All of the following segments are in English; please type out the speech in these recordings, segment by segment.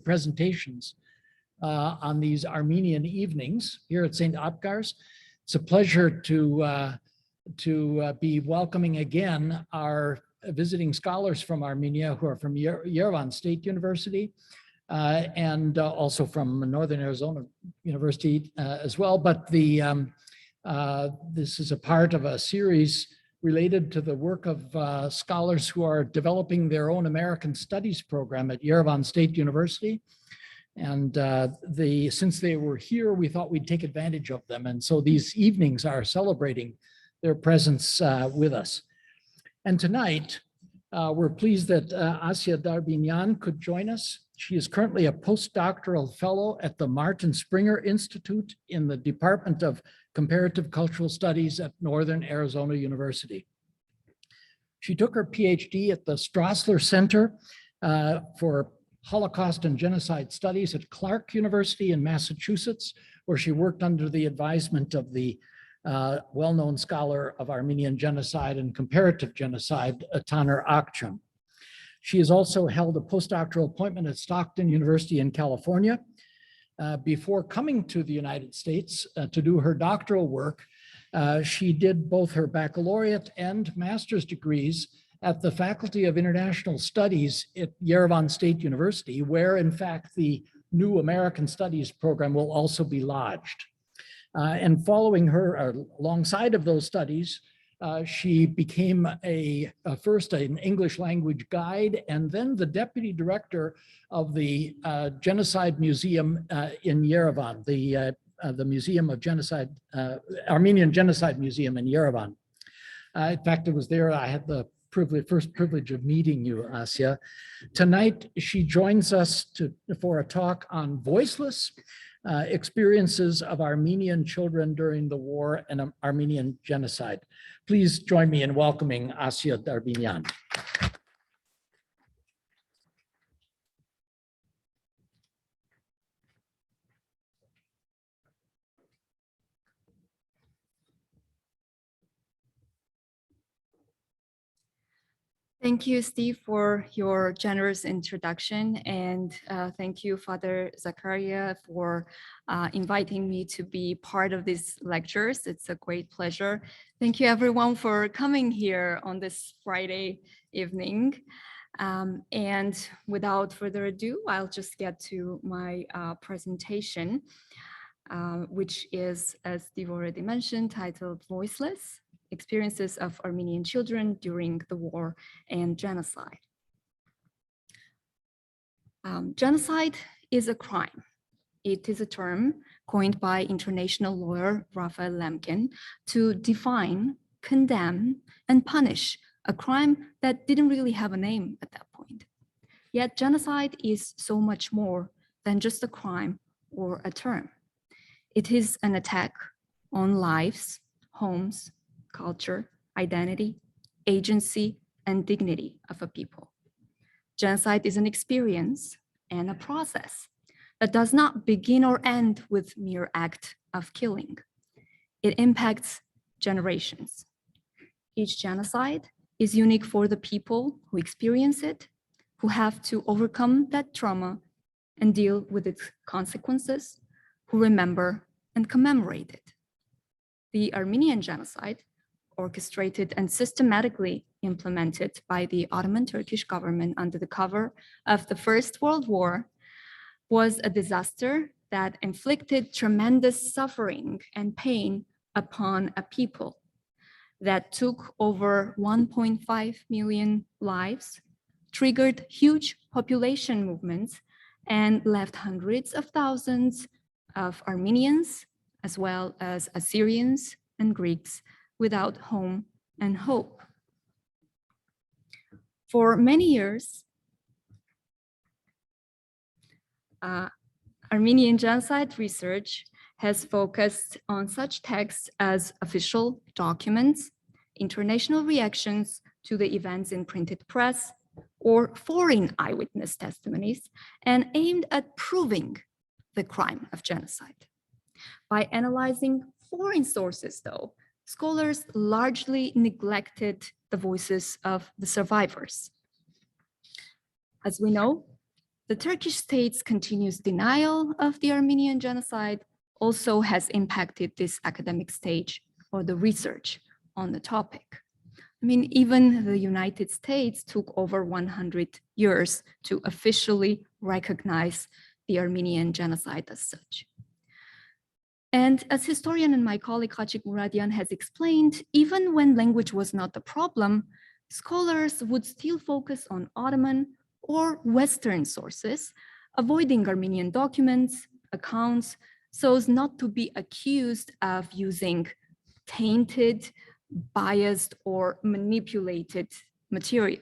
presentations on these Armenian evenings here at St. Apgar's. It's a pleasure to be welcoming again our visiting scholars from Armenia who are from Yerevan State University and also from Northern Arizona University as well. But this is a part of a series related to the work of scholars who are developing their own American Studies program at Yerevan State University. And since they were here, we thought we'd take advantage of them. And so these evenings are celebrating their presence with us. And tonight, we're pleased that Asya Darbinyan could join us. She is currently a postdoctoral fellow at the Martin Springer Institute in the Department of Comparative Cultural Studies at Northern Arizona University. She took her PhD at the Strassler Center for Holocaust and Genocide Studies at Clark University in Massachusetts, where she worked under the advisement of the well-known scholar of Armenian genocide and comparative genocide, Taner Akçam. She has also held a postdoctoral appointment at Stockton University in California. Before coming to the United States to do her doctoral work, she did both her baccalaureate and master's degrees at the Faculty of International Studies at Yerevan State University, where in fact the new American Studies program will also be lodged. And following her, alongside of those studies, she became first an English language guide and then the deputy director of the Genocide Museum in Yerevan, the Museum of Genocide, Armenian Genocide Museum in Yerevan. In fact, it was there I had the first privilege of meeting you, Asya. Tonight, she joins us for a talk on Voiceless, experiences of Armenian children during the war and Armenian genocide. Please join me in welcoming Asya Darbinyan. Thank you, Steve, for your generous introduction. And thank you, Father Zakaria, for inviting me to be part of these lectures. It's a great pleasure. Thank you, everyone, for coming here on this Friday evening. And without further ado, I'll just get to my presentation, which is, as Steve already mentioned, titled Voiceless: Experiences of Armenian Children During the War and Genocide. Genocide is a crime. It is a term coined by international lawyer Raphael Lemkin to define, condemn, and punish a crime that didn't really have a name at that point. Yet genocide is so much more than just a crime or a term. It is an attack on lives, homes, culture, identity, agency, and dignity of a people. Genocide is an experience and a process that does not begin or end with mere act of killing. It impacts generations. Each genocide is unique for the people who experience it, who have to overcome that trauma and deal with its consequences, who remember and commemorate it. The Armenian genocide, orchestrated and systematically implemented by the Ottoman Turkish government under the cover of the First World War, was a disaster that inflicted tremendous suffering and pain upon a people, that took over 1.5 million lives, triggered huge population movements, and left hundreds of thousands of Armenians, as well as Assyrians and Greeks, without home and hope. For many years, Armenian genocide research has focused on such texts as official documents, international reactions to the events in printed press, or foreign eyewitness testimonies, and aimed at proving the crime of genocide. By analyzing foreign sources, though, scholars largely neglected the voices of the survivors. As we know, The Turkish state's continuous denial of the Armenian genocide also has impacted this academic stage or the research on the topic. I mean, even the United States took over 100 years to officially recognize the Armenian genocide as such. And as historian and my colleague Hachik Muradian has explained, even when language was not the problem, scholars would still focus on Ottoman or Western sources, avoiding Armenian documents, accounts, so as not to be accused of using tainted, biased, or manipulated material.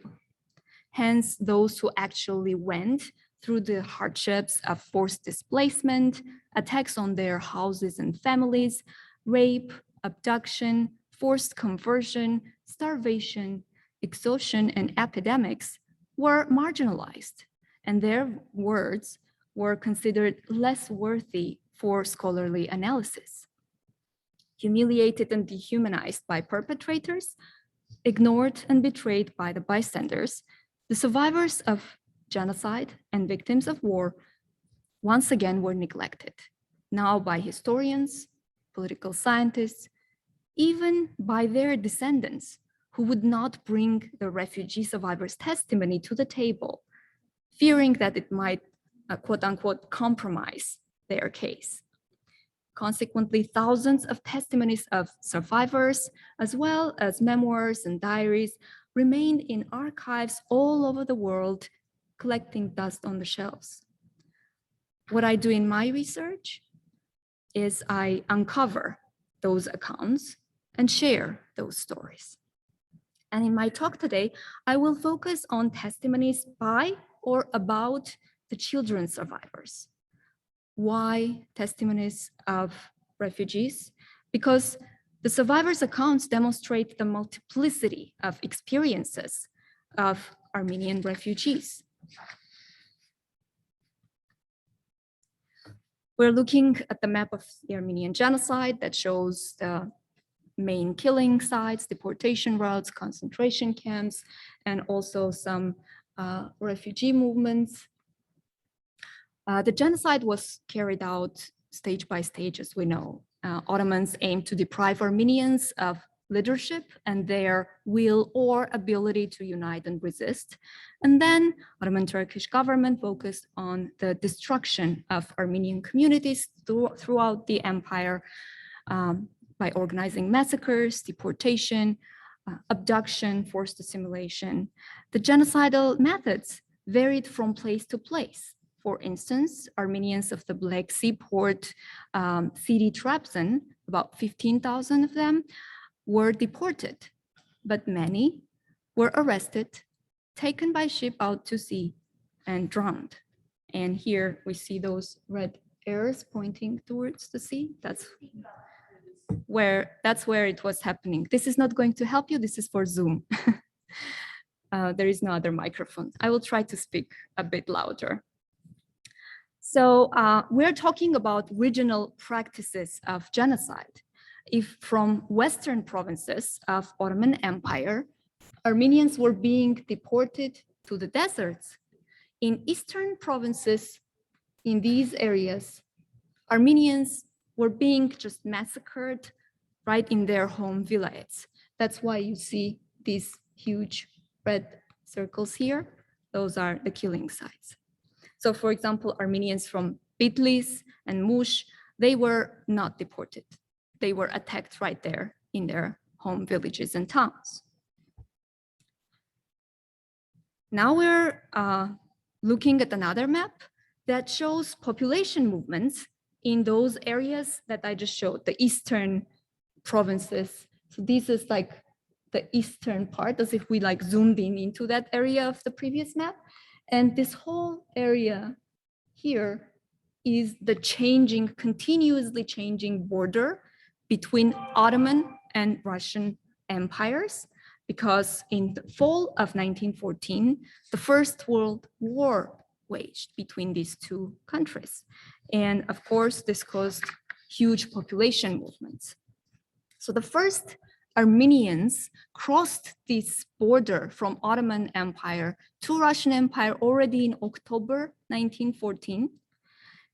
Hence, those who actually went through the hardships of forced displacement, attacks on their houses and families, rape, abduction, forced conversion, starvation, exhaustion, and epidemics were marginalized, and their words were considered less worthy for scholarly analysis. Humiliated and dehumanized by perpetrators, ignored and betrayed by the bystanders, the survivors of genocide and victims of war once again were neglected, now by historians, political scientists, even by their descendants, who would not bring the refugee survivors' testimony to the table, fearing that it might, quote unquote, compromise their case. Consequently, thousands of testimonies of survivors, as well as memoirs and diaries, remained in archives all over the world, collecting dust on the shelves. What I do in my research is I uncover those accounts and share those stories. And in my talk today, I will focus on testimonies by or about the children survivors. Why testimonies of refugees? Because the survivors' accounts demonstrate the multiplicity of experiences of Armenian refugees. We're looking at the map of the Armenian genocide that shows the main killing sites, deportation routes, concentration camps, and also some refugee movements. The genocide was carried out stage by stage, as we know. Ottomans aimed to deprive Armenians of leadership and their will or ability to unite and resist. And then Ottoman Turkish government focused on the destruction of Armenian communities throughout the empire by organizing massacres, deportation, abduction, forced assimilation. The genocidal methods varied from place to place. For instance, Armenians of the Black Sea port city Trabzon, about 15,000 of them, were deported, but many were arrested, taken by ship out to sea, and drowned. And here we see those red arrows pointing towards the sea. That's where it was happening. This is not going to help you. This is for Zoom. There is no other microphone. I will try to speak a bit louder. So we're talking about regional practices of genocide. If from Western provinces of Ottoman Empire, Armenians were being deported to the deserts, in Eastern provinces, in these areas, Armenians were being just massacred right in their home villages. That's why you see these huge red circles here. Those are the killing sites. So for example, Armenians from Bitlis and Mush, they were not deported. They were attacked right there in their home villages and towns. Now we're looking at another map that shows population movements in those areas that I just showed, the eastern provinces. So this is like the eastern part, as if we like zoomed in into that area of the previous map. And this whole area here is the changing, continuously changing border between Ottoman and Russian empires, because in the fall of 1914, the First World War waged between these two countries. And of course, this caused huge population movements. So the first Armenians crossed this border from Ottoman Empire to Russian Empire already in October 1914.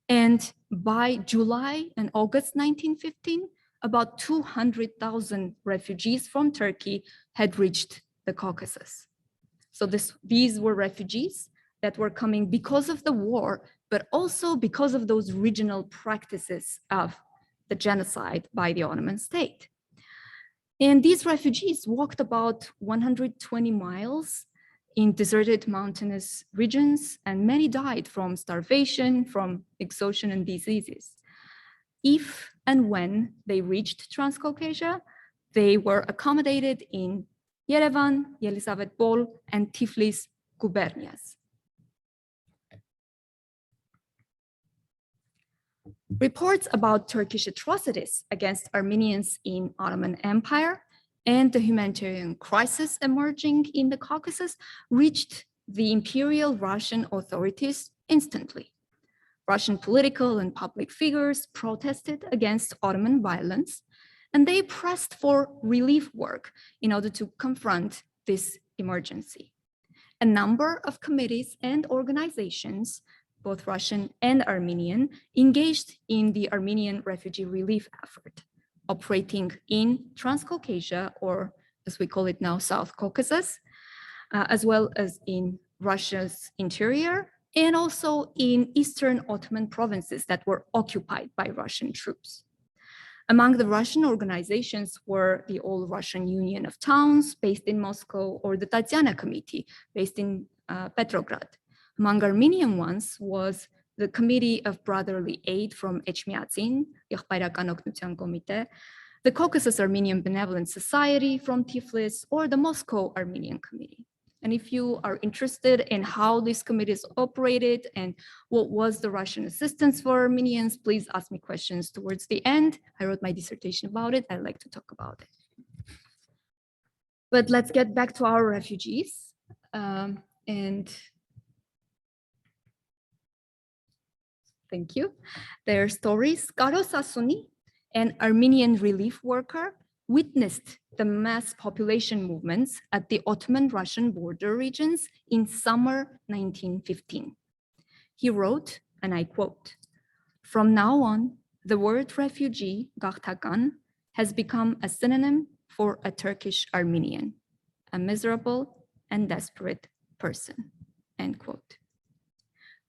And by July and August 1915, about 200,000 refugees from Turkey had reached the Caucasus. So these were refugees that were coming because of the war, but also because of those regional practices of the genocide by the Ottoman state. And these refugees walked about 120 miles in deserted mountainous regions, and many died from starvation, from exhaustion and diseases. If and when they reached Transcaucasia, they were accommodated in Yerevan, Yelisavetpol, and Tiflis gubernias. Reports about Turkish atrocities against Armenians in Ottoman Empire and the humanitarian crisis emerging in the Caucasus reached the Imperial Russian authorities instantly. Russian political and public figures protested against Ottoman violence, and they pressed for relief work in order to confront this emergency. A number of committees and organizations, both Russian and Armenian, engaged in the Armenian refugee relief effort, operating in Transcaucasia, or as we call it now, South Caucasus, as well as in Russia's interior, and also in Eastern Ottoman provinces that were occupied by Russian troops. Among the Russian organizations were the All Russian Union of Towns, based in Moscow, or the Tatyana Committee, based in Petrograd. Among Armenian ones was the Committee of Brotherly Aid from Echmiadzin, Եղբայրական օգնության Կոմիտե, the Caucasus Armenian Benevolent Society from Tiflis, or the Moscow Armenian Committee. And if you are interested in how these committees operated and what was the Russian assistance for Armenians, please ask me questions towards the end. I wrote my dissertation about it. I like to talk about it. But let's get back to our refugees. Thank you. Their stories. Karos Asuni, an Armenian relief worker, witnessed the mass population movements at the Ottoman-Russian border regions in summer 1915. He wrote, and I quote, "From now on, the word refugee, Gaghtakan, has become a synonym for a Turkish Armenian, a miserable and desperate person," end quote.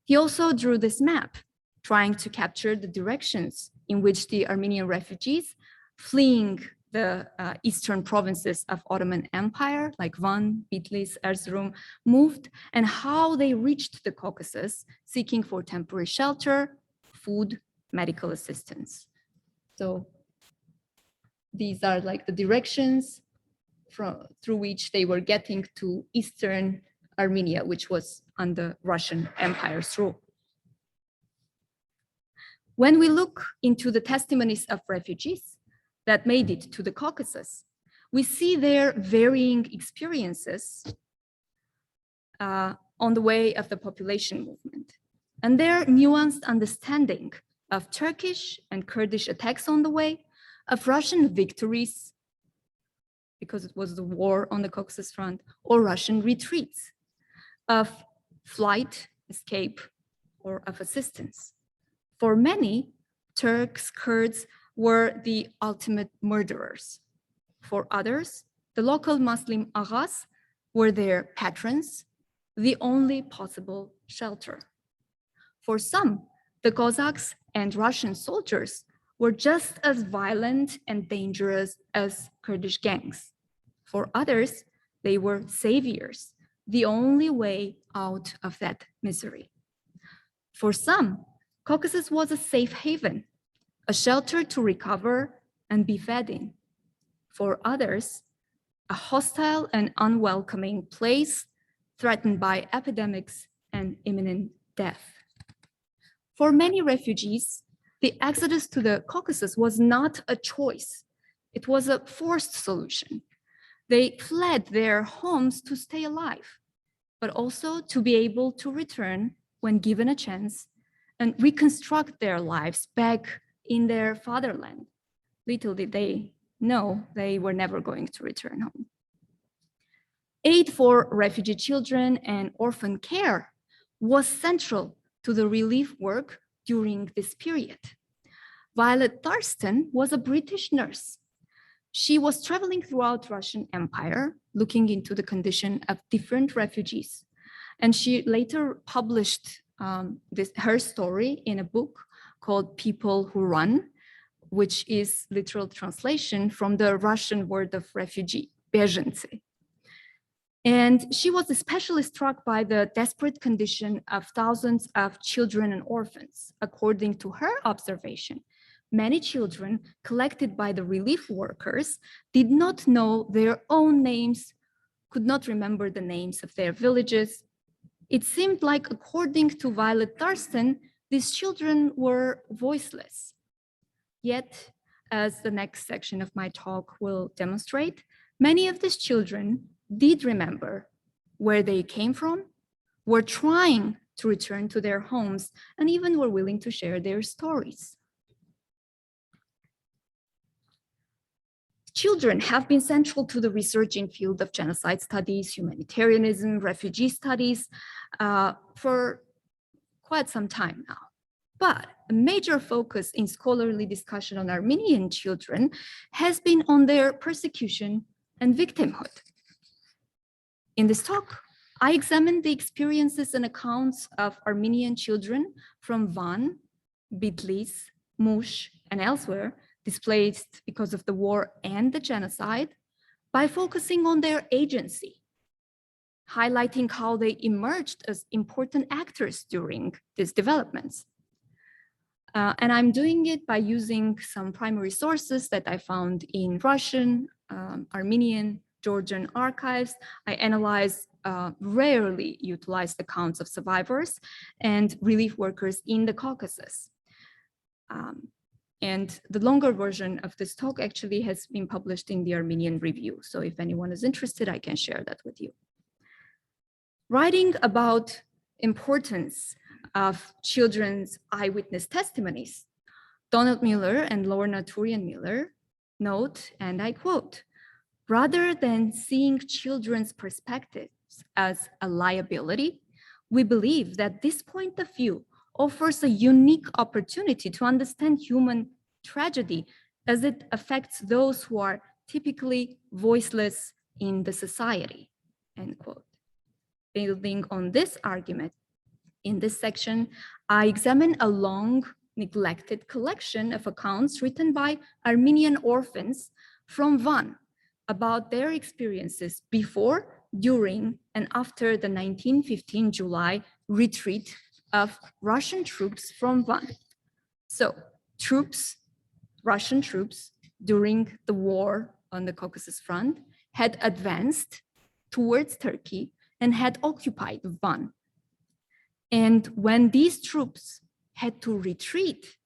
He also drew this map, trying to capture the directions in which the Armenian refugees fleeing the eastern provinces of Ottoman Empire, like Van, Bitlis, Erzurum, moved, and how they reached the Caucasus, seeking for temporary shelter, food, medical assistance. So these are like the directions through which they were getting to Eastern Armenia, which was under Russian Empire's rule. When we look into the testimonies of refugees that made it to the Caucasus, we see their varying experiences on the way of the population movement, and their nuanced understanding of Turkish and Kurdish attacks on the way, of Russian victories, because it was the war on the Caucasus front, or Russian retreats, of flight, escape, or of assistance. For many, Turks, Kurds were the ultimate murderers. For others, the local Muslim aghas were their patrons, the only possible shelter. For some, the Cossacks and Russian soldiers were just as violent and dangerous as Kurdish gangs. For others, they were saviors, the only way out of that misery. For some, Caucasus was a safe haven, a shelter to recover and be fed in. For others, a hostile and unwelcoming place threatened by epidemics and imminent death. For many refugees, the exodus to the Caucasus was not a choice. It was a forced solution. They fled their homes to stay alive, but also to be able to return when given a chance and reconstruct their lives back in their fatherland. Little did they No, they were never going to return home. Aid for refugee children and orphan care was central to the relief work during this period. Violet Thurston was a British nurse. She was traveling throughout Russian Empire, looking into the condition of different refugees. And she later published her story in a book called People Who Run, which is literal translation from the Russian word of refugee, беженцы. And she was especially struck by the desperate condition of thousands of children and orphans. According to her observation, many children collected by the relief workers did not know their own names, could not remember the names of their villages. It seemed like, according to Violet Thurston, these children were voiceless. Yet, as the next section of my talk will demonstrate, many of these children did remember where they came from, were trying to return to their homes, and even were willing to share their stories. Children have been central to the research in field of genocide studies, humanitarianism, refugee studies for quite some time now. But a major focus in scholarly discussion on Armenian children has been on their persecution and victimhood. In this talk, I examined the experiences and accounts of Armenian children from Van, Bitlis, Mush, and elsewhere displaced because of the war and the genocide by focusing on their agency, highlighting how they emerged as important actors during these developments. And I'm doing it by using some primary sources that I found in Russian, Armenian, Georgian archives. I analyzed rarely utilized accounts of survivors and relief workers in the Caucasus. And the longer version of this talk actually has been published in the Armenian Review. So if anyone is interested, I can share that with you. Writing about importance of children's eyewitness testimonies, Donald Miller and Lorna Turian Miller note, and I quote, "Rather than seeing children's perspectives as a liability, we believe that this point of view offers a unique opportunity to understand human tragedy as it affects those who are typically voiceless in the society," end quote. Building on this argument, in this section, I examine a long neglected collection of accounts written by Armenian orphans from Van about their experiences before, during, and after the 1915 July retreat of Russian troops from Van. So Russian troops during the war on the Caucasus front had advanced towards Turkey and had occupied Van. And when these troops had to retreat,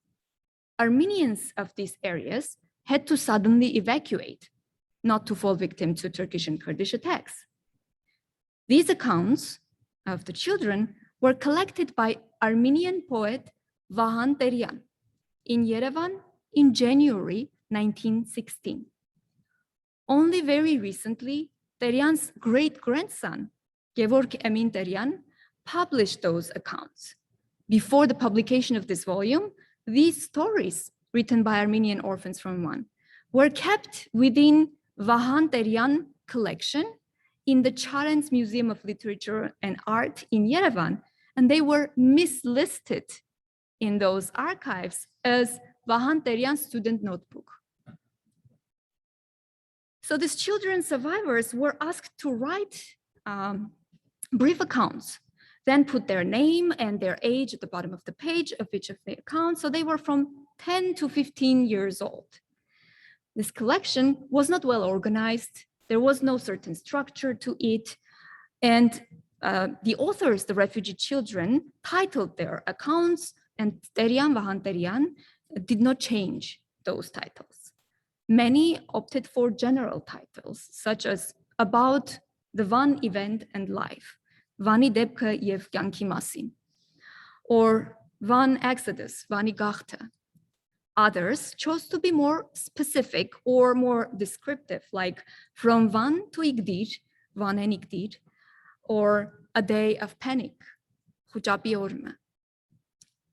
Armenians of these areas had to suddenly evacuate, not to fall victim to Turkish and Kurdish attacks. These accounts of the children were collected by Armenian poet Vahan Teryan in Yerevan in January 1916. Only very recently, Teryan's great-grandson, Gevorg Emin Teryan, published those accounts. Before the publication of this volume, these stories written by Armenian orphans from Van were kept within Vahan Teryan collection in the Charens Museum of Literature and Art in Yerevan, and they were mislisted in those archives as Vahan Teryan student notebook. So these children survivors were asked to write brief accounts, then put their name and their age at the bottom of the page of each of the accounts. So they were from 10 to 15 years old. This collection was not well organized. There was no certain structure to it. And the authors, the refugee children, titled their accounts, and Teryan, Vahan Teryan, did not change those titles. Many opted for general titles, such as about the Van event and life, Vani Debke Yev Kyanki Masin, or Van Exodus, Vani Gachte, Others chose to be more specific or more descriptive, like from Van to Igdir, Van and Igdir, or a day of panic, Hujabi Orme.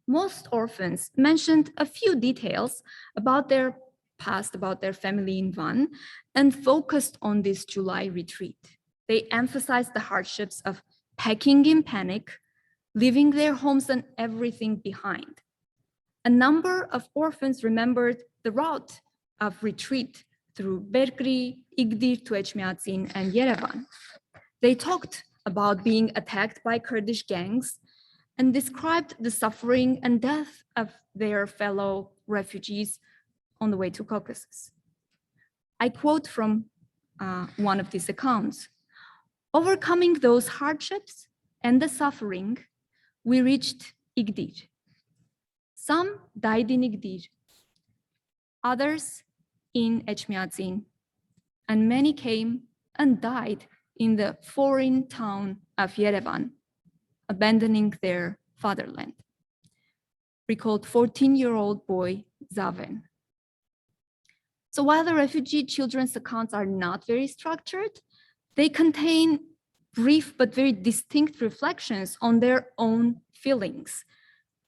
Most orphans mentioned a few details about their past, about their family in Van, and focused on this July retreat. They emphasized the hardships of packing in panic, leaving their homes and everything behind. A number of orphans remembered the route of retreat through Berkri, Igdir to Echmiadzin, and Yerevan. They talked about being attacked by Kurdish gangs and described the suffering and death of their fellow refugees on the way to Caucasus. I quote from one of these accounts. Overcoming those hardships and the suffering, we reached Igdir. Some died in Igdir, others in Echmiadzin, and many came and died in the foreign town of Yerevan, abandoning their fatherland. Recalled 14-year-old boy Zaven. So while the refugee children's accounts are not very structured, they contain brief but very distinct reflections on their own feelings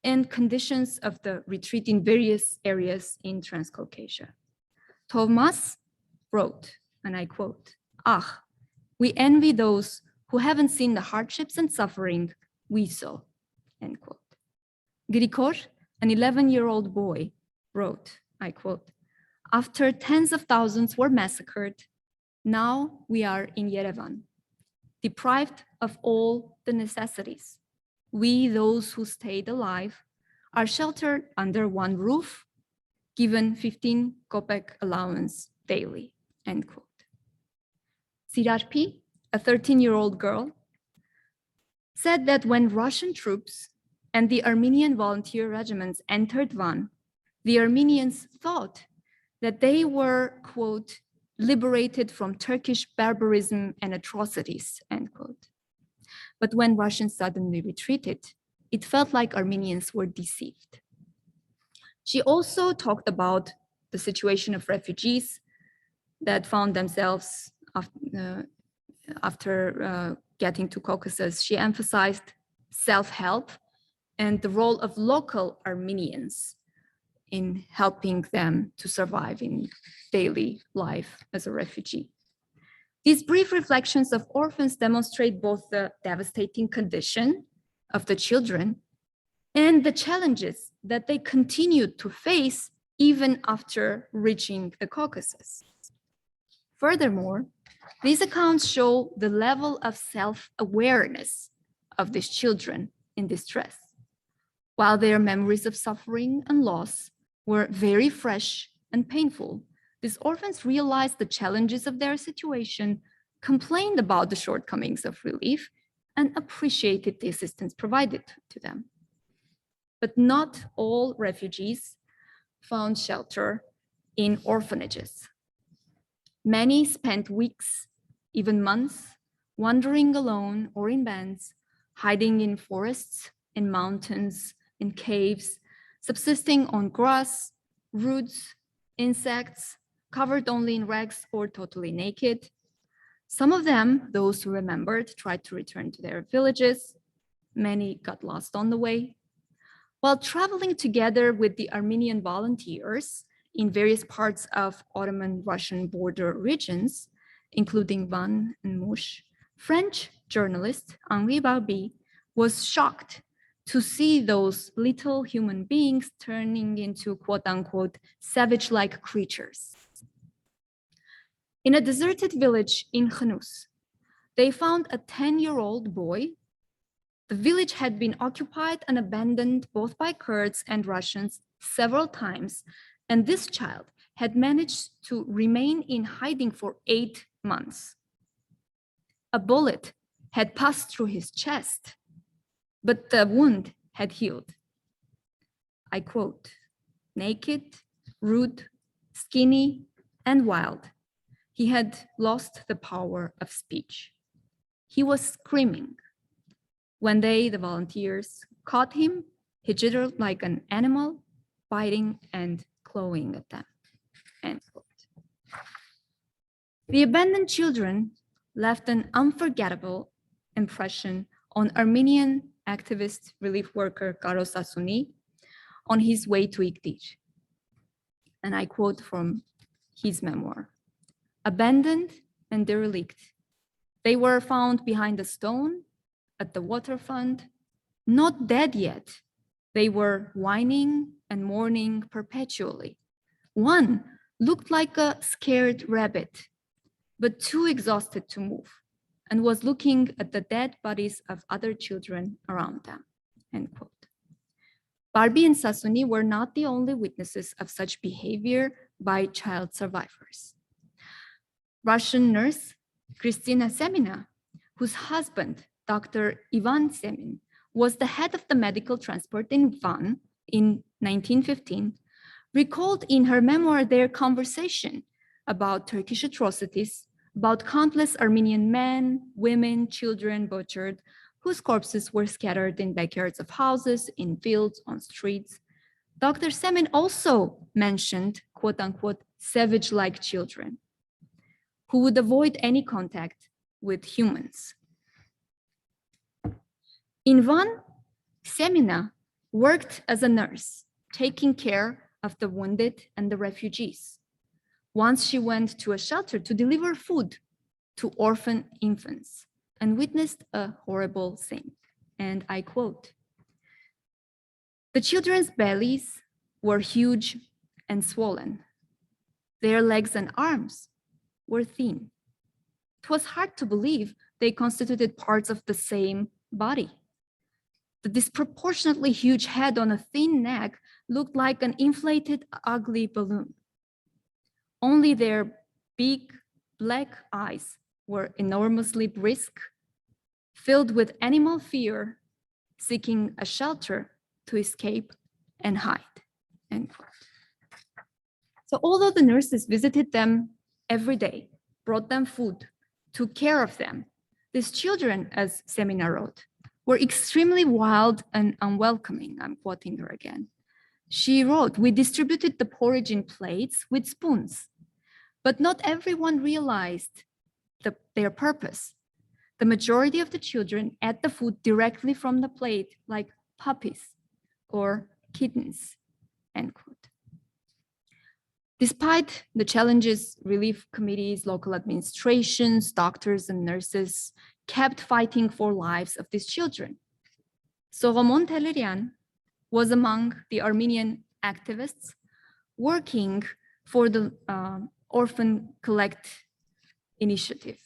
and conditions of the retreat in various areas in Transcaucasia. Thomas wrote, and I quote, "Ah, we envy those who haven't seen the hardships and suffering we saw," end quote. Grigor, an 11-year-old boy, wrote, I quote, "After tens of thousands were massacred, now we are in Yerevan, deprived of all the necessities. We, those who stayed alive, are sheltered under one roof, given 15 kopek allowance daily," end quote. Sirarpi, a 13-year-old girl, said that when Russian troops and the Armenian volunteer regiments entered Van, the Armenians thought that they were, quote, "liberated from Turkish barbarism and atrocities," end quote. But when Russians suddenly retreated, it felt like Armenians were deceived. She also talked about the situation of refugees that found themselves after getting to Caucasus. She emphasized self-help and the role of local Armenians in helping them to survive in daily life as a refugee. These brief reflections of orphans demonstrate both the devastating condition of the children and the challenges that they continued to face even after reaching the Caucasus. Furthermore, these accounts show the level of self-awareness of these children in distress. While their memories of suffering and loss were very fresh and painful, these orphans realized the challenges of their situation, complained about the shortcomings of relief, and appreciated the assistance provided to them. But not all refugees found shelter in orphanages. Many spent weeks, even months, wandering alone or in bands, hiding in forests, in mountains, in caves, subsisting on grass, roots, insects, covered only in rags or totally naked. Some of them, those who remembered, tried to return to their villages. Many got lost on the way. While traveling together with the Armenian volunteers in various parts of Ottoman-Russian border regions, including Van and Mush, French journalist Henri Barby was shocked to see those little human beings turning into quote-unquote savage-like creatures. In a deserted village in Khanus, they found a 10-year-old boy. The village had been occupied and abandoned both by Kurds and Russians several times, and this child had managed to remain in hiding for 8 months. A bullet had passed through his chest, but the wound had healed. I quote, "Naked, rude, skinny, and wild, he had lost the power of speech. He was screaming. When they, the volunteers, caught him, he jittered like an animal, biting and clawing at them, end quote. The abandoned children left an unforgettable impression on Armenian activist relief worker Karo Sasuni on his way to Iktir. And I quote from his memoir: "Abandoned and derelict, they were found behind a stone at the waterfront, not dead yet. They were whining and mourning perpetually. One looked like a scared rabbit, but too exhausted to move, and was looking at the dead bodies of other children around them," end quote. Barbie and Sasuni were not the only witnesses of such behavior by child survivors. Russian nurse Kristina Semina, whose husband, Dr. Ivan Semin, was the head of the medical transport in Van in 1915, recalled in her memoir their conversation about Turkish atrocities, about countless Armenian men, women, children butchered, whose corpses were scattered in backyards of houses, in fields, on streets. Dr. Semin also mentioned, quote unquote, savage-like children who would avoid any contact with humans. In Van, Semina worked as a nurse, taking care of the wounded and the refugees. Once she went to a shelter to deliver food to orphan infants and witnessed a horrible thing. And I quote, "The children's bellies were huge and swollen. Their legs and arms were thin. It was hard to believe they constituted parts of the same body. The disproportionately huge head on a thin neck looked like an inflated, ugly balloon. Only their big black eyes were enormously brisk, filled with animal fear, seeking a shelter to escape and hide," end quote. So although the nurses visited them every day, brought them food, took care of them, these children, as Semina wrote, were extremely wild and unwelcoming. I'm quoting her again. She wrote, "We distributed the porridge in plates with spoons, but not everyone realized their purpose. The majority of the children ate the food directly from the plate, like puppies or kittens," end quote. Despite the challenges, relief committees, local administrations, doctors, and nurses kept fighting for lives of these children. Soghomon Tehlirian was among the Armenian activists working for the Orphan Collect initiative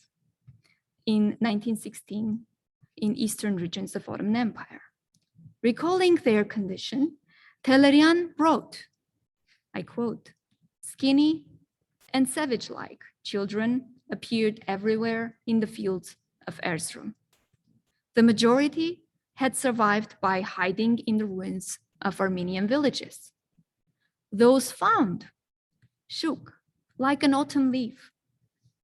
in 1916 in eastern regions of Ottoman Empire. Recalling their condition, Tehlirian wrote, I quote, "Skinny and savage-like children appeared everywhere in the fields of Erzurum. The majority had survived by hiding in the ruins of Armenian villages. Those found shook like an autumn leaf.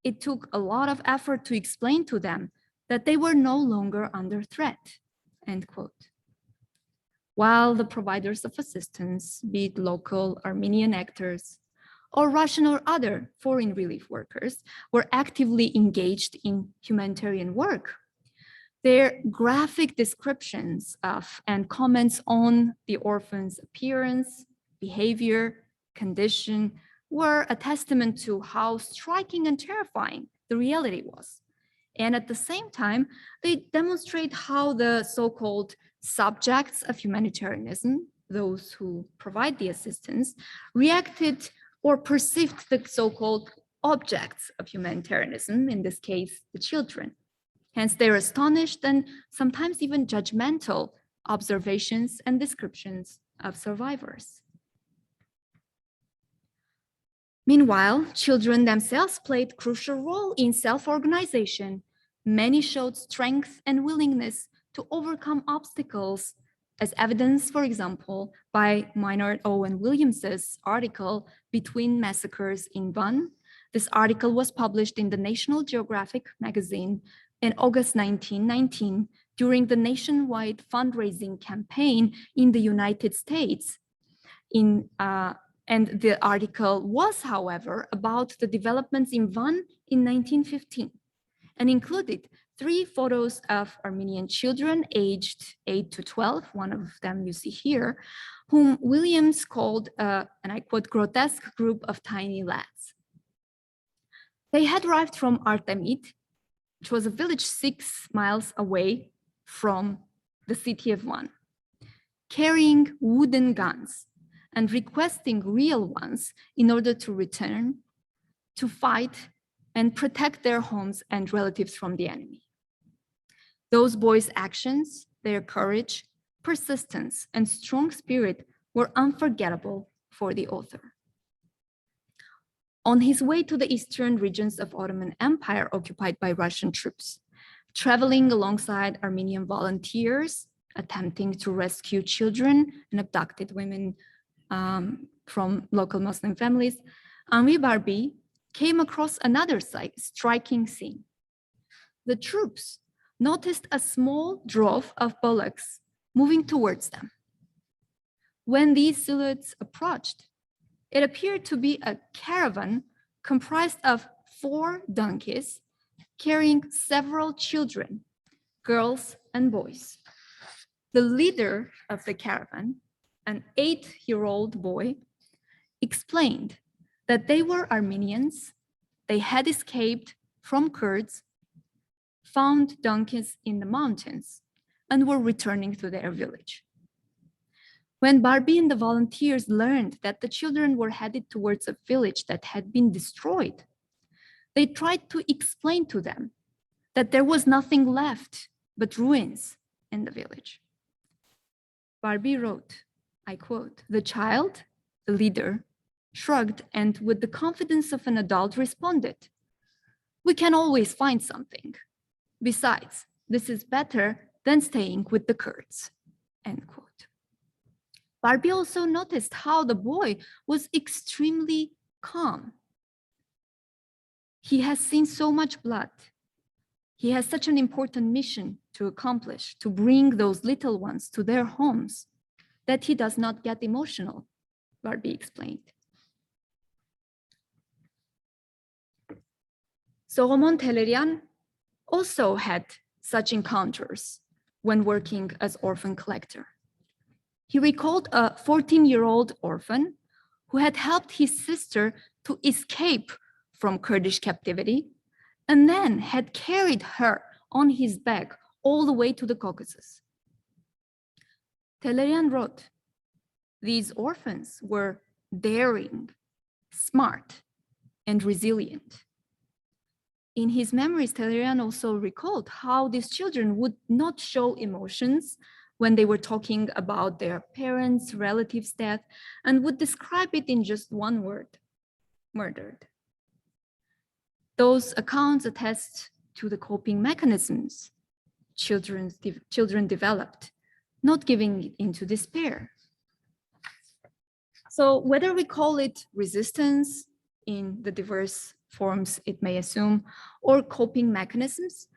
It took a lot of effort to explain to them that they were no longer under threat," end quote. While the providers of assistance, be it local Armenian actors or Russian or other foreign relief workers, were actively engaged in humanitarian work, their graphic descriptions of and comments on the orphans' appearance, behavior, condition were a testament to how striking and terrifying the reality was. And at the same time, they demonstrate how the so-called subjects of humanitarianism, those who provide the assistance, reacted or perceived the so-called objects of humanitarianism, in this case, the children. Hence, their astonished and sometimes even judgmental observations and descriptions of survivors. Meanwhile, children themselves played a crucial role in self-organization. Many showed strength and willingness to overcome obstacles, as evidenced, for example, by Maynard Owen Williams's article, "Between Massacres in Van." This article was published in the National Geographic magazine in August 1919 during the nationwide fundraising campaign in the United States And the article was, however, about the developments in Van in 1915 and included 3 photos of Armenian children aged 8 to 12, one of them you see here, whom Williams called, and I quote, grotesque group of tiny lads. They had arrived from Artemid, which was a village 6 miles away from the city of Van, carrying wooden guns and requesting real ones in order to return, to fight and protect their homes and relatives from the enemy. Those boys' actions, their courage, persistence, and strong spirit were unforgettable for the author. On his way to the eastern regions of Ottoman Empire occupied by Russian troops, traveling alongside Armenian volunteers, attempting to rescue children and abducted women from local Muslim families, Henri Barbie came across another striking scene. The troops noticed a small drove of bullocks moving towards them. When these silhouettes approached, it appeared to be a caravan comprised of 4 donkeys carrying several children, girls and boys. The leader of the caravan, an 8-year-old boy, explained that they were Armenians, they had escaped from Kurds, found donkeys in the mountains, and were returning to their village. When Barbie and the volunteers learned that the children were headed towards a village that had been destroyed, they tried to explain to them that there was nothing left but ruins in the village. Barbie wrote, I quote, "The child, the leader, shrugged and with the confidence of an adult responded, 'We can always find something. Besides, this is better than staying with the Kurds,'" end quote. Barbie also noticed how the boy was extremely calm. He has seen so much blood. He has such an important mission to accomplish, to bring those little ones to their homes, that he does not get emotional, Barbie explained. Solomon Tehlerian also had such encounters when working as orphan collector. He recalled a 14-year-old orphan who had helped his sister to escape from Kurdish captivity and then had carried her on his back all the way to the Caucasus. Tehlerian wrote, "These orphans were daring, smart, and resilient." In his memories, Tehlerian also recalled how these children would not show emotions when they were talking about their parents' relatives' death and would describe it in just one word, murdered. Those accounts attest to the coping mechanisms children developed, not giving into despair. So whether we call it resistance in the diverse forms it may assume, or coping mechanisms,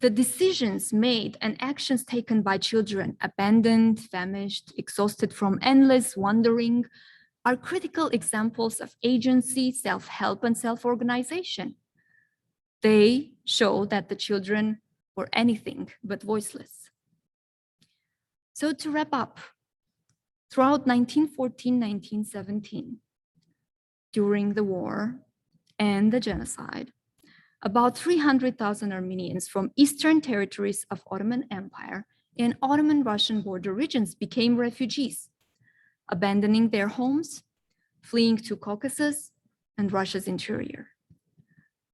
the decisions made and actions taken by children abandoned, famished, exhausted from endless wandering are critical examples of agency, self-help, and self-organization. They show that the children were anything but voiceless. So to wrap up, throughout 1914-1917, during the war and the genocide, about 300,000 Armenians from eastern territories of Ottoman Empire and Ottoman Russian border regions became refugees, abandoning their homes, fleeing to Caucasus and Russia's interior.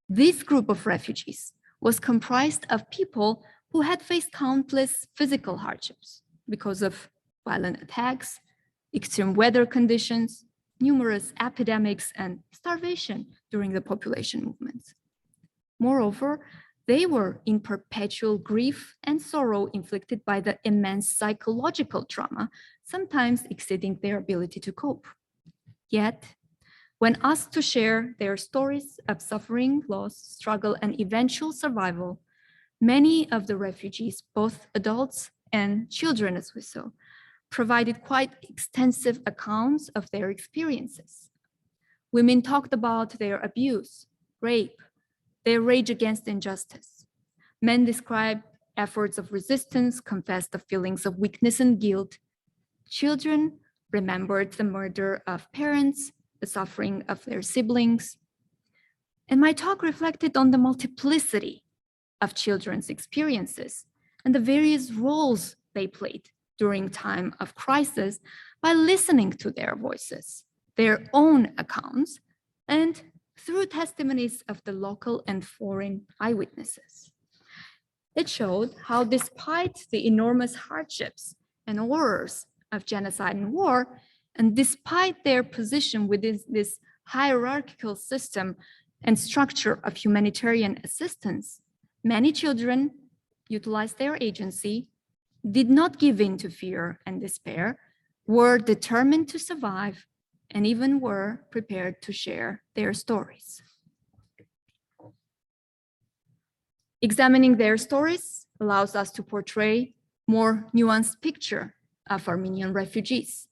This group of refugees was comprised of people who had faced countless physical hardships because of violent attacks, extreme weather conditions, numerous epidemics, and starvation during the population movements. Moreover, they were in perpetual grief and sorrow inflicted by the immense psychological trauma, sometimes exceeding their ability to cope. Yet, when asked to share their stories of suffering, loss, struggle, and eventual survival, many of the refugees, both adults and children as we saw, provided quite extensive accounts of their experiences. Women talked about their abuse, rape, their rage against injustice. Men described efforts of resistance, confessed the feelings of weakness and guilt. Children remembered the murder of parents, the suffering of their siblings. And my talk reflected on the multiplicity of children's experiences and the various roles they played during time of crisis by listening to their voices, their own accounts, and through testimonies of the local and foreign eyewitnesses. It showed how, despite the enormous hardships and horrors of genocide and war, and despite their position within this hierarchical system and structure of humanitarian assistance, many children utilized their agency, did not give in to fear and despair, were determined to survive, and even were prepared to share their stories. Examining their stories allows us to portray more nuanced picture of Armenian refugees.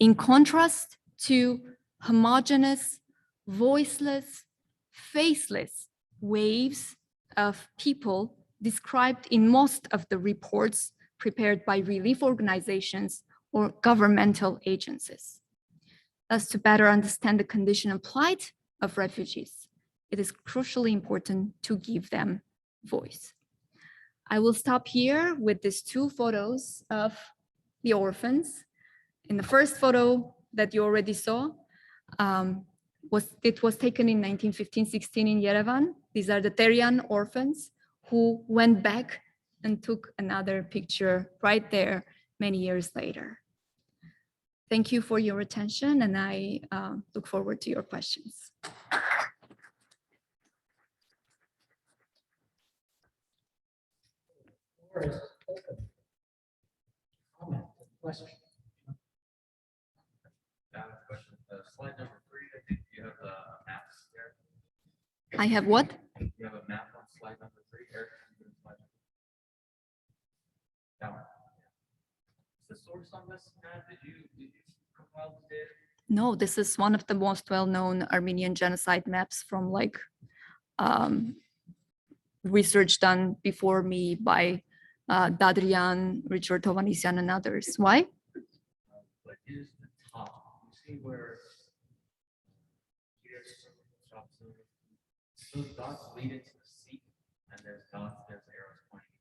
In contrast to homogeneous, voiceless, faceless waves of people described in most of the reports prepared by relief organizations or governmental agencies. Thus, to better understand the condition and plight of refugees, it is crucially important to give them voice. I will stop here with these two photos of the orphans. In the first photo that you already saw, it was taken in 1915-16 in Yerevan. These are the Terian orphans who went back and took another picture right there many years later. Thank you for your attention, and I look forward to your questions. Comment, question. Question. Slide number 3, I think you have the maps there. I have what? You have a map on slide number 3, Eric. That one. Is the source on this map? Did you compile the data? No, this is one of the most well-known Armenian genocide maps from like research done before me by Darbinyan, Richard Tovanisyan, and others. Why? But is the top, you see where here's shops, those dots lead into the sea, and there's dots, there's arrows pointing.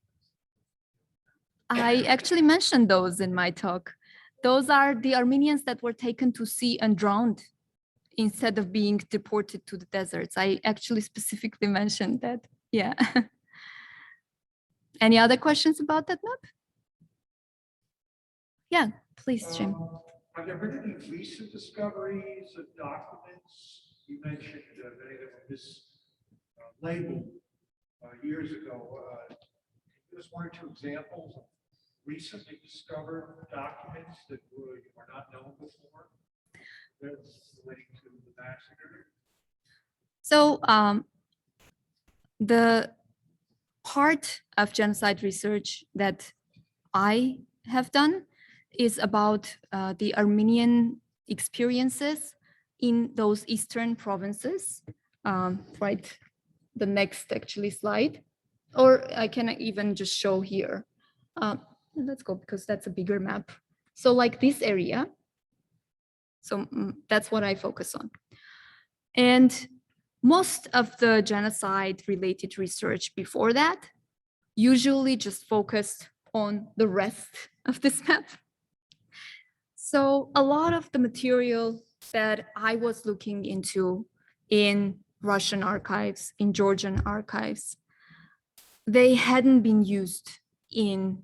I actually mentioned those in my talk. Those are the Armenians that were taken to sea and drowned instead of being deported to the deserts. I actually specifically mentioned that. Yeah. Any other questions about that map? Yeah, please, Jim. Have there been any recent discoveries of documents? You mentioned many of them were mislabeled years ago. Can you give us 1 or 2 examples of recently discovered documents that were not known before that's relating to the massacre? So the part of genocide research that I have done is about the Armenian experiences in those eastern provinces. Right, the next actually slide, or I can even just show here. Let's go because that's a bigger map. So like this area, so that's what I focus on. And most of the genocide related research before that usually just focused on the rest of this map. So a lot of the material that I was looking into in Russian archives, in Georgian archives, they hadn't been used in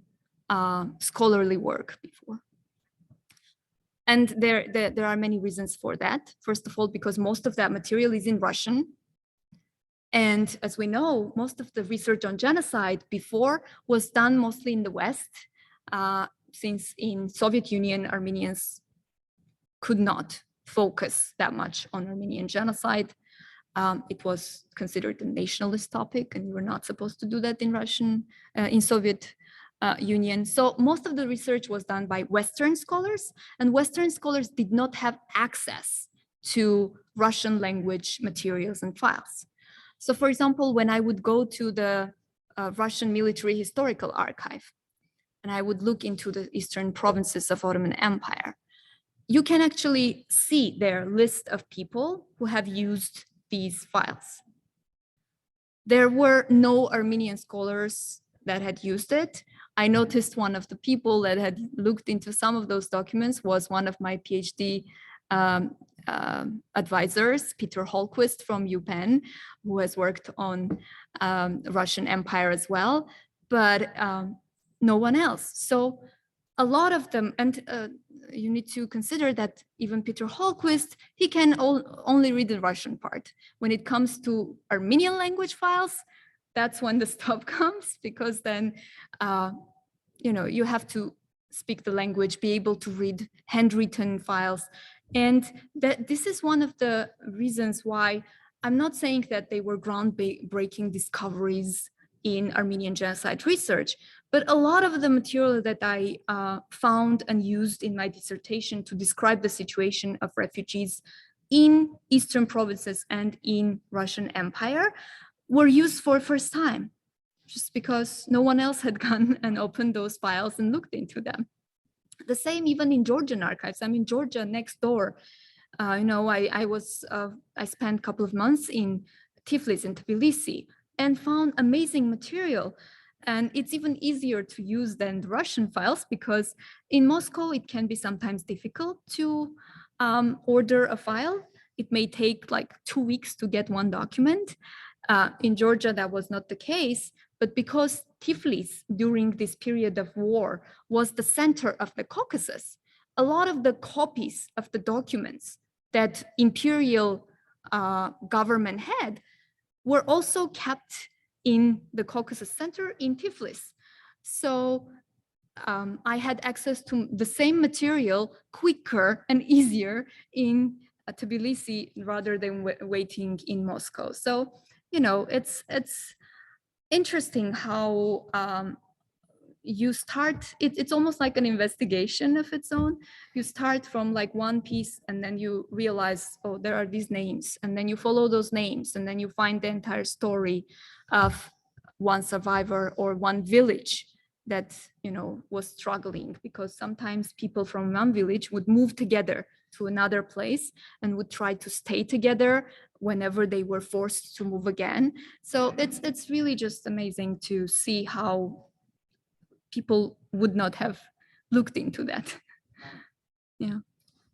scholarly work before. And there are many reasons for that. First of all, because most of that material is in Russian. And as we know, most of the research on genocide before was done mostly in the West, since in Soviet Union, Armenians could not focus that much on Armenian genocide. It was considered a nationalist topic, and you were not supposed to do that in Russian, in Soviet Union. So most of the research was done by Western scholars, and Western scholars did not have access to Russian language materials and files. So for example, when I would go to the Russian Military Historical Archive, and I would look into the eastern provinces of Ottoman Empire, you can actually see their list of people who have used these files. There were no Armenian scholars that had used it. I noticed one of the people that had looked into some of those documents was one of my PhD advisors, Peter Holquist from UPenn, who has worked on Russian Empire as well, but no one else. So a lot of them, and you need to consider that even Peter Holquist, he can only read the Russian part. When it comes to Armenian language files, that's when the stop comes, because then you have to speak the language, be able to read handwritten files. And this is one of the reasons why I'm not saying that they were groundbreaking discoveries in Armenian genocide research, but a lot of the material that I found and used in my dissertation to describe the situation of refugees in Eastern provinces and in Russian Empire were used for the first time, just because no one else had gone and opened those files and looked into them. The same even in Georgian archives. I'm in Georgia next door. I spent a couple of months in Tiflis and Tbilisi and found amazing material. And it's even easier to use than the Russian files, because in Moscow, it can be sometimes difficult to order a file. It may take like 2 weeks to get one document. In Georgia, that was not the case, but because Tiflis during this period of war was the center of the Caucasus, a lot of the copies of the documents that imperial government had were also kept in the Caucasus Center in Tiflis. So I had access to the same material quicker and easier in Tbilisi rather than waiting in Moscow. So, it's interesting how you start, it's almost like an investigation of its own. You start from like one piece and then you realize, oh, there are these names, and then you follow those names, and then you find the entire story of one survivor or one village that was struggling, because sometimes people from one village would move together to another place and would try to stay together whenever they were forced to move again. So it's really just amazing to see how people would not have looked into that. Yeah.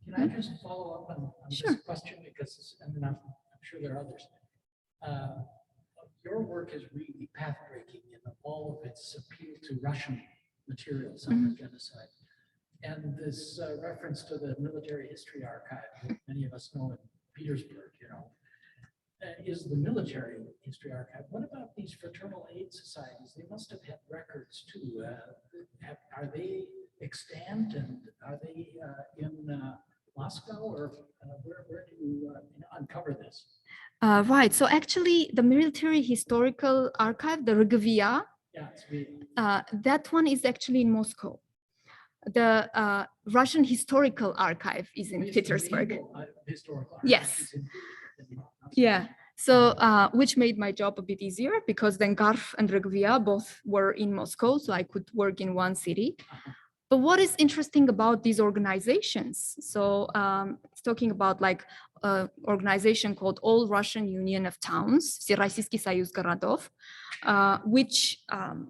Can I just follow up on Sure. this question, because and then I'm sure there are others. Your work is really path-breaking in all of its appeal to Russian materials on the genocide. And this reference to the Military History Archive, that many of us know in Petersburg, is the Military History Archive. What about these fraternal aid societies? They must have had records too. Are they extant, and are they in Moscow, or where do you uncover this? Right. So actually, the Military Historical Archive, the RGVIA, that one is actually in Moscow. The Russian Historical Archive is in Petersburg. Historical Yes. Yeah. So, which made my job a bit easier, because then Garf and RGVIA both were in Moscow, so I could work in one city. But what is interesting about these organizations? So it's talking about like an organization called All Russian Union of Towns, Всероссийский союз городов, which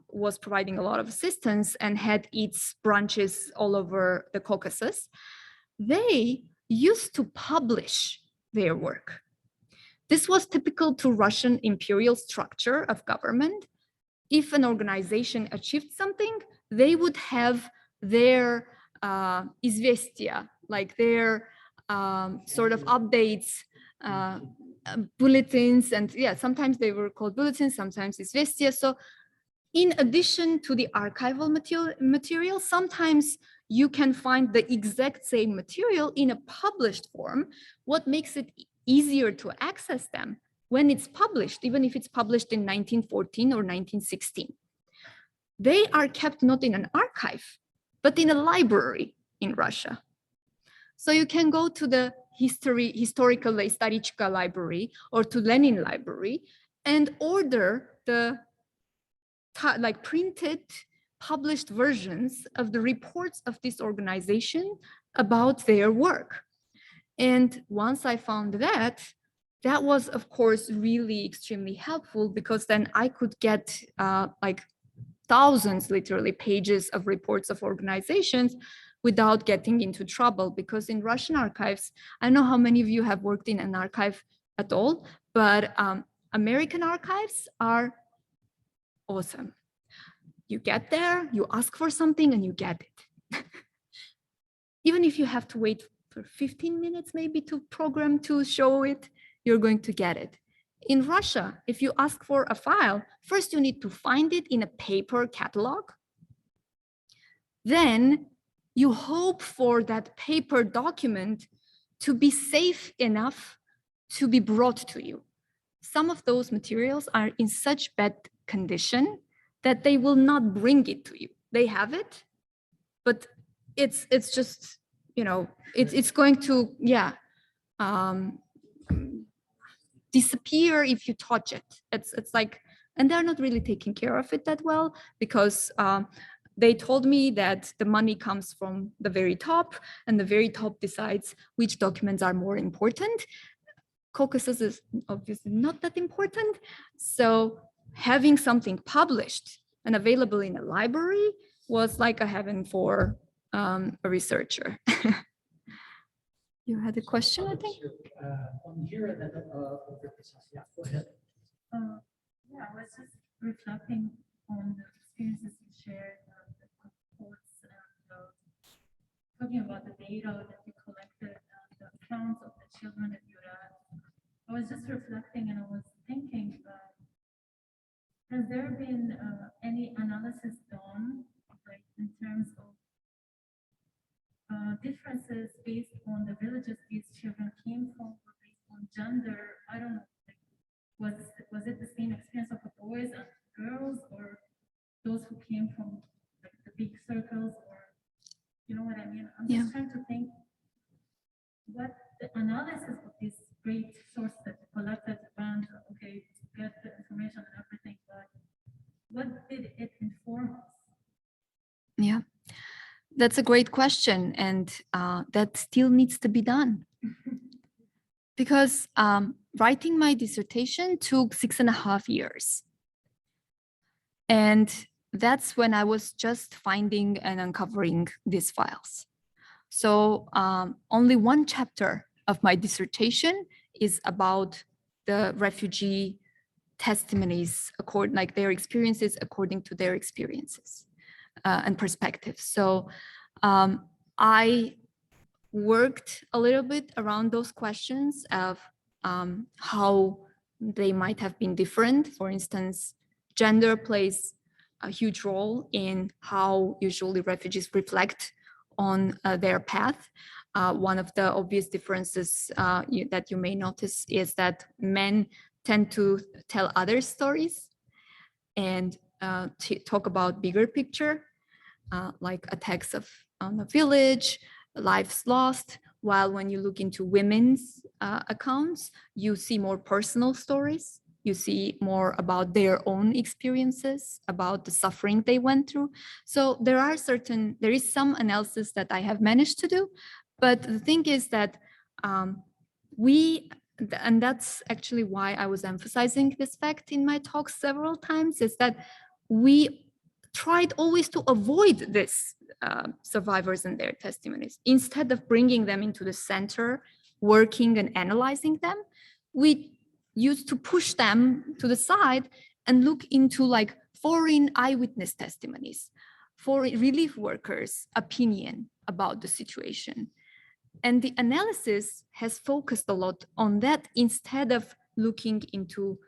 was providing a lot of assistance and had its branches all over the Caucasus. They used to publish their work. This was typical to Russian imperial structure of government. If an organization achieved something, they would have their izvestia, like their sort of updates, bulletins, and sometimes they were called bulletins, sometimes izvestia. So in addition to the archival material, sometimes you can find the exact same material in a published form. What makes it easier to access them when it's published, even if it's published in 1914 or 1916. they are kept not in an archive, but in a library in Russia. So you can go to the historical Istorichka library or to Lenin library and order the like printed, published versions of the reports of this organization about their work. And once I found that, that was, of course, really extremely helpful, because then I could get like thousands, literally, pages of reports of organizations without getting into trouble. Because in Russian archives, I don't know how many of you have worked in an archive at all, but American archives are awesome. You get there, you ask for something, and you get it. Even if you have to wait for 15 minutes maybe to program to show it, you're going to get it. In Russia, if you ask for a file, first you need to find it in a paper catalog. Then you hope for that paper document to be safe enough to be brought to you. Some of those materials are in such bad condition that they will not bring it to you. They have it, but it's just, you know, it's going to, yeah, disappear if you touch it. It's like, and they're not really taking care of it that well, because they told me that the money comes from the very top, and the very top decides which documents are more important. Caucasus is obviously not that important. So having something published and available in a library was like a heaven for a researcher. You had a question, I think? One here and then over to Asya. Go ahead. Yeah, I was just reflecting on the experiences you shared, the reports, and talking about the data that you collected, the accounts of the children that you read. I was just reflecting, and I was thinking, has there been any analysis done, like in terms of differences based on the villages these children came from, or based on gender? I don't know. Like, was it the same experience of the boys and girls, or those who came from like the big circles, or you know what I mean? I'm just trying to think what the analysis of these great sources that you collected and okay to get the information and everything, but what did it inform us? Yeah. That's a great question, and that still needs to be done. Because writing my dissertation took 6.5 years. And that's when I was just finding and uncovering these files. So only one chapter of my dissertation is about the refugee testimonies, like their experiences according to their experiences and perspectives. So I worked a little bit around those questions of how they might have been different. For instance, gender plays a huge role in how usually refugees reflect on their path. One of the obvious differences that you may notice is that men tend to tell other stories and talk about bigger picture, like attacks on a village, lives lost, while when you look into women's accounts, you see more personal stories. You see more about their own experiences, about the suffering they went through. So there is some analysis that I have managed to do, but the thing is that and that's actually why I was emphasizing this fact in my talk several times, is that we tried always to avoid this survivors and their testimonies. Instead of bringing them into the center, working and analyzing them, we used to push them to the side and look into like foreign eyewitness testimonies, for relief workers' opinion about the situation. And the analysis has focused a lot on that instead of looking into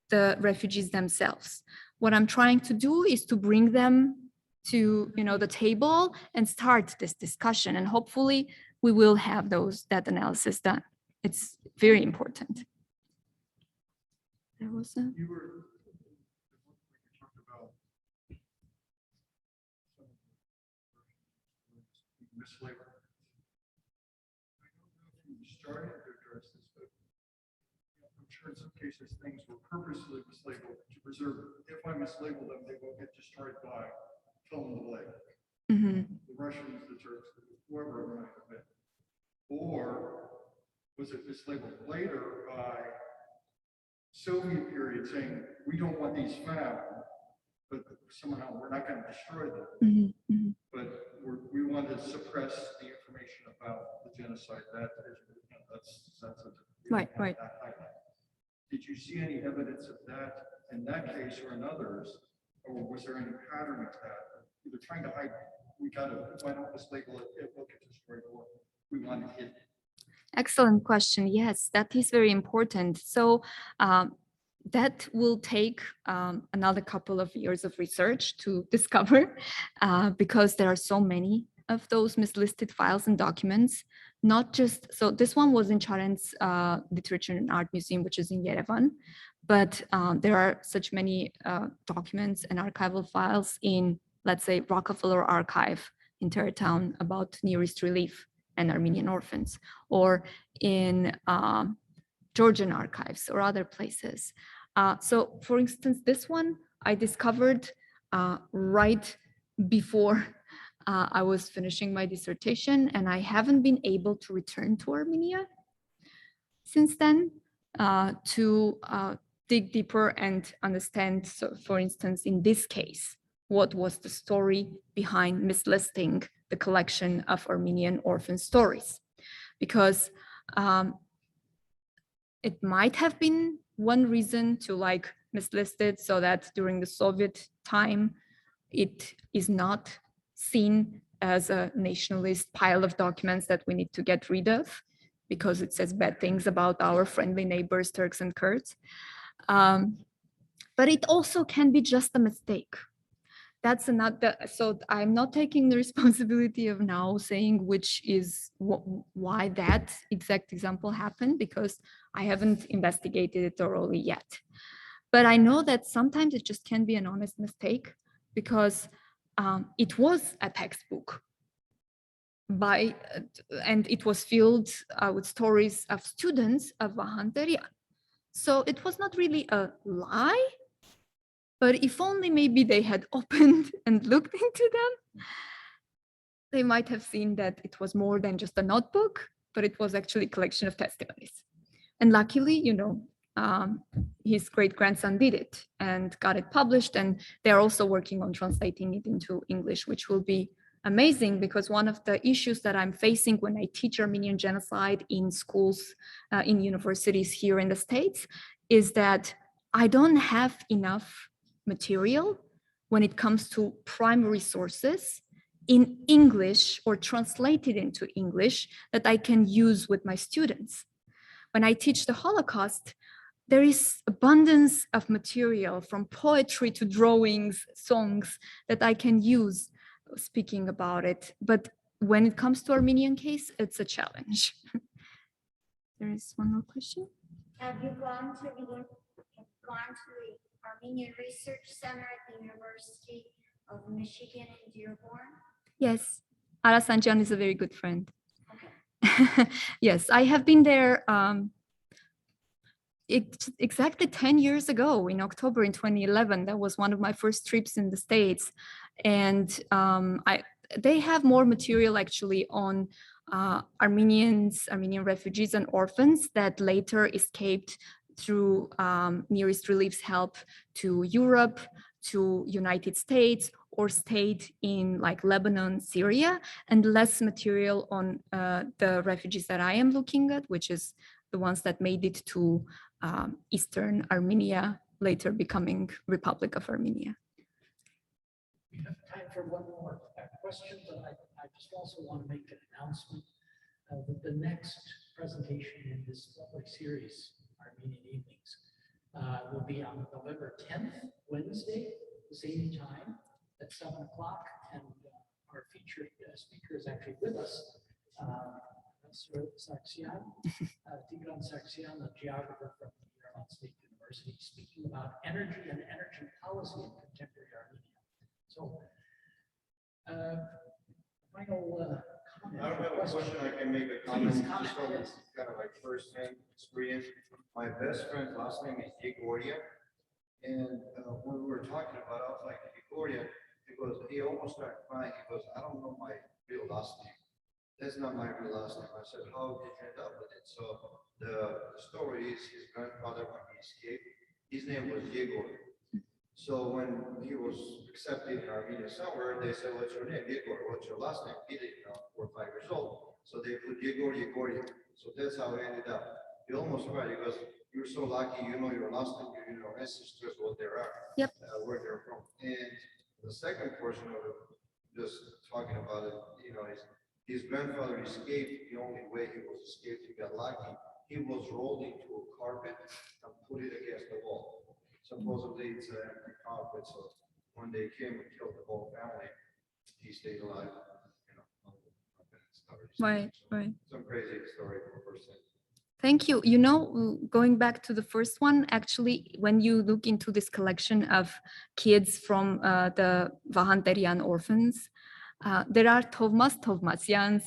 the refugees themselves. What I'm trying to do is to bring them to the table and start this discussion, and hopefully we will have that analysis done. It's very important. There was a... You talked about mislabeled. I don't know if you started to address this, but I'm sure in some cases things were purposely mislabeled to preserve it. If I mislabel them, they will get destroyed by fill in the blank. The Russians, the Turks, whoever it might have been. Or was it mislabeled later by Soviet period saying, we don't want these found, but somehow we're not going to destroy them. But we want to suppress the information about the genocide. That is, that's a Right. that highlight. Did you see any evidence of that in that case or in others, or was there any pattern of that? Either trying to hide, why don't mislabel it, it will get destroyed, or we want to hit. Excellent question. Yes, that is very important. So that will take another couple of years of research to discover because there are so many of those mislisted files and documents. Not just, so this one was in Charen's Literature and Art Museum, which is in Yerevan, but there are such many documents and archival files in, let's say, Rockefeller Archive in Terrytown about Near East relief and Armenian orphans, or in Georgian archives or other places. So for instance, this one I discovered right before I was finishing my dissertation, and I haven't been able to return to Armenia since then to dig deeper and understand, so for instance, in this case, what was the story behind mislisting the collection of Armenian orphan stories. Because it might have been one reason to like mislist it so that during the Soviet time, it is not seen as a nationalist pile of documents that we need to get rid of because it says bad things about our friendly neighbors, Turks and Kurds. But it also can be just a mistake. That's another, so I'm not taking the responsibility of now saying which is why that exact example happened, because I haven't investigated it thoroughly yet. But I know that sometimes it just can be an honest mistake because it was a textbook and it was filled with stories of students of Vahan Derian. So it was not really a lie, but if only maybe they had opened and looked into them, they might have seen that it was more than just a notebook, but it was actually a collection of testimonies. And luckily, you know, his great-grandson did it and got it published, and they're also working on translating it into English, which will be amazing, because one of the issues that I'm facing when I teach Armenian genocide in schools, in universities here in the States, is that I don't have enough material when it comes to primary sources in English or translated into English that I can use with my students. When I teach the Holocaust, there is abundance of material from poetry to drawings, songs that I can use speaking about it. But when it comes to Armenian case, it's a challenge. There is one more question. Have you gone to the Armenian Research Center at the University of Michigan in Dearborn? Yes, Ara Sanjan is a very good friend. Okay. Yes, I have been there exactly 10 years ago in October in 2011. That was one of my first trips in the States. And they have more material actually on Armenian refugees and orphans that later escaped through Near East Relief's help to Europe, to United States, or stayed in like Lebanon, Syria, and less material on the refugees that I am looking at, which is the ones that made it to Eastern Armenia, later becoming Republic of Armenia. We have time for one more question, but I just also want to make an announcement that the next presentation in this public series, Armenian Evenings, will be on November 10th, Wednesday, the same time at 7 o'clock. And our featured speaker is actually with us, Tigran Sargsyan, a geographer from Yerevan State University, speaking about energy and energy policy in contemporary Armenia. So, final I don't have a question, I can make a comment, just from this kind of like first-hand experience. My best friend's last name is Yegoria, and when we were talking about it, I was like, Yegoria, because he almost started crying, he goes, I don't know my real last name. That's not my real last name. I said, how did you end up with it? So the story is his grandfather, when he escaped, his name was Yegor. So when he was accepted in Armenia somewhere, they said, what's your name? Yegor. What's your last name? He didn't know, 4 or 5 years old. So they put Yegor, Yegoria. So that's how it ended up. He almost cried because you're so lucky, you know your last name, you know ancestors, what they are, Yep. Where they're from. And the second portion of it, just talking about it, you know, his grandfather escaped. The only way he was escaped, he got lucky. He was rolled into a carpet and put it against the wall. Supposedly it's an empty carpet, so when they came and killed the whole family, he stayed alive. You know, Right, right. Some crazy story for a person. Thank you. You know, going back to the first one, actually, when you look into this collection of kids from the Vahanterian orphans, there are Tovmasyans,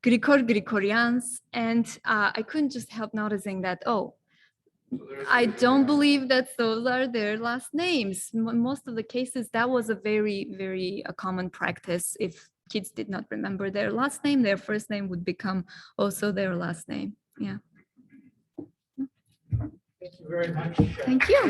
Grigorians, and I couldn't just help noticing that, oh, I don't believe that those are their last names. Most of the cases, that was a very, very common practice. If kids did not remember their last name, their first name would become also their last name. Yeah. Thank you very much. Thank you.